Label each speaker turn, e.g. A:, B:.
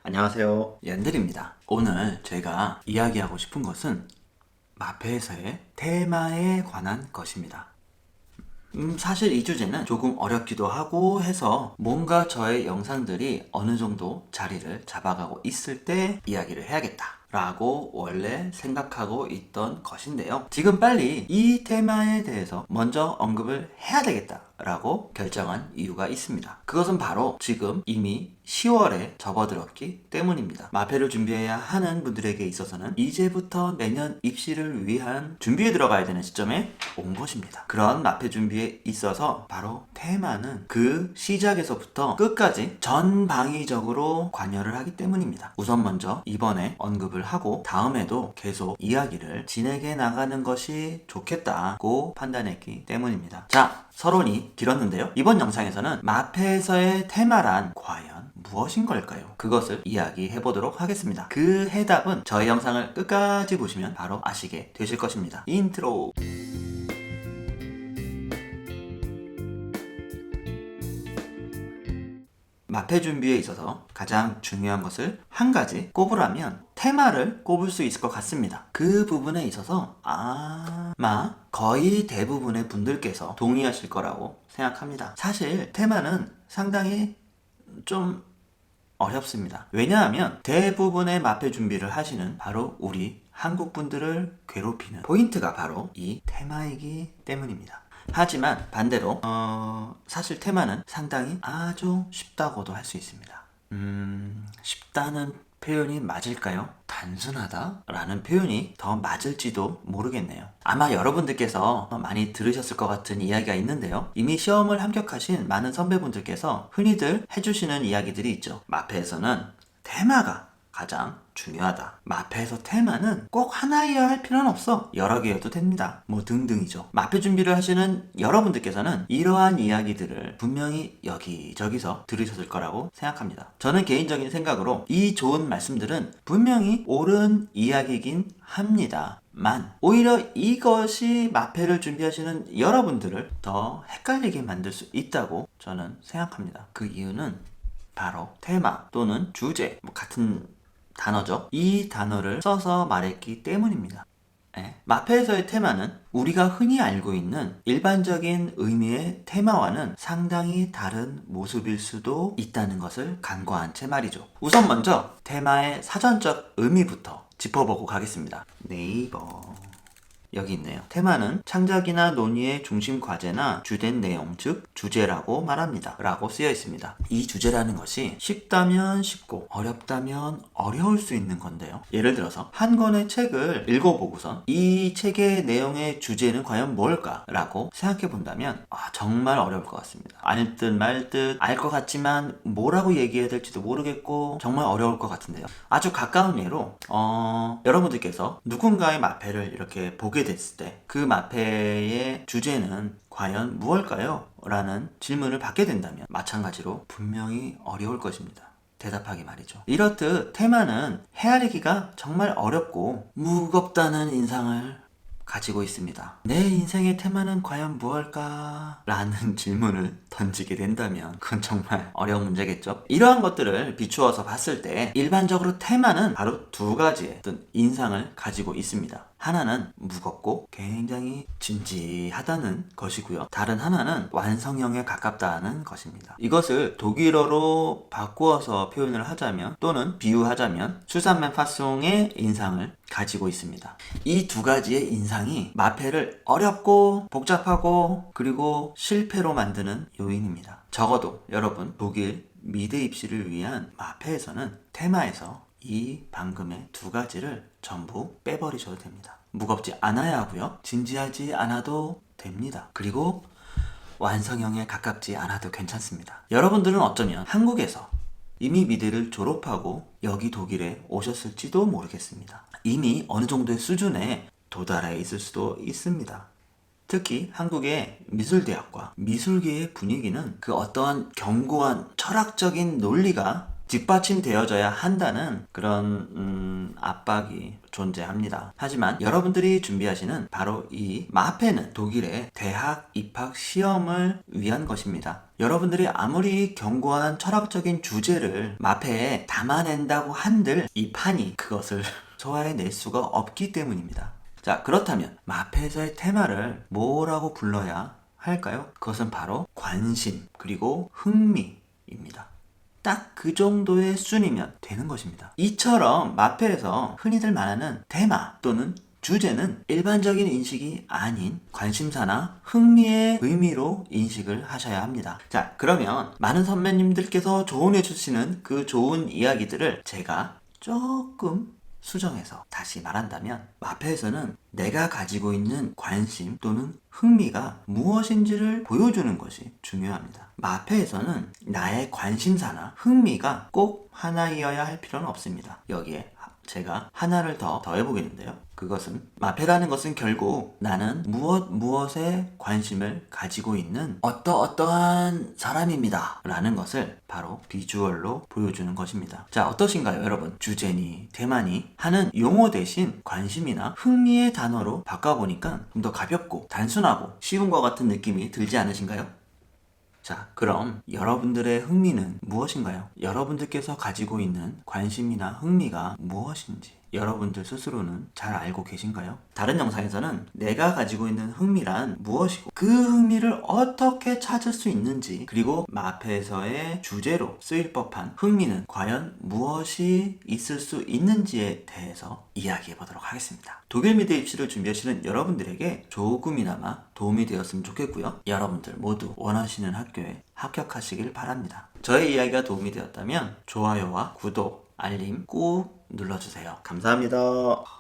A: 안녕하세요, 얀들입니다. 오늘 제가 이야기하고 싶은 것은 마페에서의 테마에 관한 것입니다. 사실 이 주제는 조금 어렵기도 하고 해서 뭔가 저의 영상들이 어느 정도 자리를 잡아가고 있을 때 이야기를 해야겠다 라고 원래 생각하고 있던 것인데요. 지금 빨리 이 테마에 대해서 먼저 언급을 해야 되겠다 라고 결정한 이유가 있습니다. 그것은 바로 지금 이미 10월에 접어들었기 때문입니다. 마페를 준비해야 하는 분들에게 있어서는 이제부터 내년 입시를 위한 준비에 들어가야 되는 시점에 온 것입니다. 그런 마페 준비에 있어서 바로 테마는 그 시작에서부터 끝까지 전방위적으로 관여를 하기 때문입니다. 우선 먼저 이번에 언급을 하고 다음에도 계속 이야기를 진행해 나가는 것이 좋겠다고 판단했기 때문입니다. 자, 서론이 길었는데요. 이번 영상에서는 마페에서의 테마란 과연 무엇인 걸까요? 그것을 이야기해 보도록 하겠습니다. 그 해답은 저희 영상을 끝까지 보시면 바로 아시게 되실 것입니다. 인트로. 마페 준비에 있어서 가장 중요한 것을 한 가지 꼽으라면 테마를 꼽을 수 있을 것 같습니다. 그 부분에 있어서 아마 거의 대부분의 분들께서 동의하실 거라고 생각합니다. 사실 테마는 상당히 좀 어렵습니다. 왜냐하면 대부분의 마페 준비를 하시는 바로 우리 한국 분들을 괴롭히는 포인트가 바로 이 테마이기 때문입니다. 하지만 반대로 사실 테마는 상당히 아주 쉽다고도 할 수 있습니다. 쉽다는 표현이 맞을까요? 단순하다라는 표현이 더 맞을지도 모르겠네요. 아마 여러분들께서 많이 들으셨을 것 같은 이야기가 있는데요. 이미 시험을 합격하신 많은 선배분들께서 흔히들 해주시는 이야기들이 있죠. 마페에서는 테마가 가장 중요하다. 마페에서 테마는 꼭 하나여야 할 필요는 없어. 여러 개여도 됩니다. 뭐 등등이죠. 마페 준비를 하시는 여러분들께서는 이러한 이야기들을 분명히 여기저기서 들으셨을 거라고 생각합니다. 저는 개인적인 생각으로 이 좋은 말씀들은 분명히 옳은 이야기이긴 합니다만 오히려 이것이 마페를 준비하시는 여러분들을 더 헷갈리게 만들 수 있다고 저는 생각합니다. 그 이유는 바로 테마 또는 주제 같은 단어죠. 이 단어를 써서 말했기 때문입니다. 마페에서의 테마는 우리가 흔히 알고 있는 일반적인 의미의 테마와는 상당히 다른 모습일 수도 있다는 것을 간과한 채 말이죠. 우선 먼저 테마의 사전적 의미부터 짚어보고 가겠습니다. 네이버 여기 있네요. 테마는 창작이나 논의의 중심 과제나 주된 내용, 즉 주제라고 말합니다. 라고 쓰여 있습니다. 이 주제라는 것이 쉽다면 쉽고 어렵다면 어려울 수 있는 건데요. 예를 들어서 한 권의 책을 읽어보고선 이 책의 내용의 주제는 과연 뭘까? 라고 생각해 본다면 정말 어려울 것 같습니다. 알 듯 말 듯 알 것 같지만 뭐라고 얘기해야 될지도 모르겠고 정말 어려울 것 같은데요. 아주 가까운 예로 여러분들께서 누군가의 마페를 이렇게 보게 됐을 때 그 마페의 주제는 과연 무엇일까요? 라는 질문을 받게 된다면 마찬가지로 분명히 어려울 것입니다. 대답하기 말이죠. 이렇듯 테마는 헤아리기가 정말 어렵고 무겁다는 인상을 가지고 있습니다. 내 인생의 테마는 과연 무엇일까? 라는 질문을 던지게 된다면 그건 정말 어려운 문제겠죠. 이러한 것들을 비추어서 봤을 때 일반적으로 테마는 바로 두 가지의 어떤 인상을 가지고 있습니다. 하나는 무겁고 굉장히 진지하다는 것이고요. 다른 하나는 완성형에 가깝다는 것입니다. 이것을 독일어로 바꾸어서 표현을 하자면 또는 비유하자면 수산맨파송의 인상을 가지고 있습니다. 이 두 가지의 인상이 마페를 어렵고 복잡하고 그리고 실패로 만드는 요인입니다. 적어도 여러분 독일 미대 입시를 위한 마페에서는 테마에서 이 방금의 두 가지를 전부 빼버리셔도 됩니다. 무겁지 않아야 하고요. 진지하지 않아도 됩니다. 그리고 완성형에 가깝지 않아도 괜찮습니다. 여러분들은 어쩌면 한국에서 이미 미대를 졸업하고 여기 독일에 오셨을지도 모르겠습니다. 이미 어느 정도의 수준에 도달해 있을 수도 있습니다. 특히 한국의 미술대학과 미술계의 분위기는 그 어떠한 견고한 철학적인 논리가 뒷받침되어져야 한다는 그런 압박이 존재합니다. 하지만 여러분들이 준비하시는 바로 이 마페는 독일의 대학 입학 시험을 위한 것입니다. 여러분들이 아무리 견고한 철학적인 주제를 마페에 담아낸다고 한들 이 판이 그것을 소화해낼 수가 없기 때문입니다. 자, 그렇다면 마페에서의 테마를 뭐라고 불러야 할까요? 그것은 바로 관심 그리고 흥미입니다. 딱 그 정도의 수준이면 되는 것입니다. 이처럼 마페에서 흔히들 말하는 테마 또는 주제는 일반적인 인식이 아닌 관심사나 흥미의 의미로 인식을 하셔야 합니다. 자, 그러면 많은 선배님들께서 조언해 주시는 그 좋은 이야기들을 제가 조금 수정해서 다시 말한다면, 마페에서는 내가 가지고 있는 관심 또는 흥미가 무엇인지를 보여주는 것이 중요합니다. 마페에서는 나의 관심사나 흥미가 꼭 하나이어야 할 필요는 없습니다. 여기에 제가 하나를 더 더해보겠는데요. 그것은 마페라는 것은 결국 나는 무엇에 관심을 가지고 있는 어떠한 사람입니다 라는 것을 바로 비주얼로 보여주는 것입니다. 자, 어떠신가요 여러분? 주제니 테마니 하는 용어 대신 관심이나 흥미의 단어로 바꿔보니까 좀 더 가볍고 단순하고 쉬운 것 같은 느낌이 들지 않으신가요? 자, 그럼 여러분들의 흥미는 무엇인가요? 여러분들께서 가지고 있는 관심이나 흥미가 무엇인지 여러분들 스스로는 잘 알고 계신가요? 다른 영상에서는 내가 가지고 있는 흥미란 무엇이고 그 흥미를 어떻게 찾을 수 있는지, 그리고 마페에서의 주제로 쓰일 법한 흥미는 과연 무엇이 있을 수 있는지에 대해서 이야기해 보도록 하겠습니다. 독일 미대 입시를 준비하시는 여러분들에게 조금이나마 도움이 되었으면 좋겠고요. 여러분들 모두 원하시는 학교에 합격하시길 바랍니다. 저의 이야기가 도움이 되었다면 좋아요와 구독, 알림 꾹 눌러주세요. 감사합니다.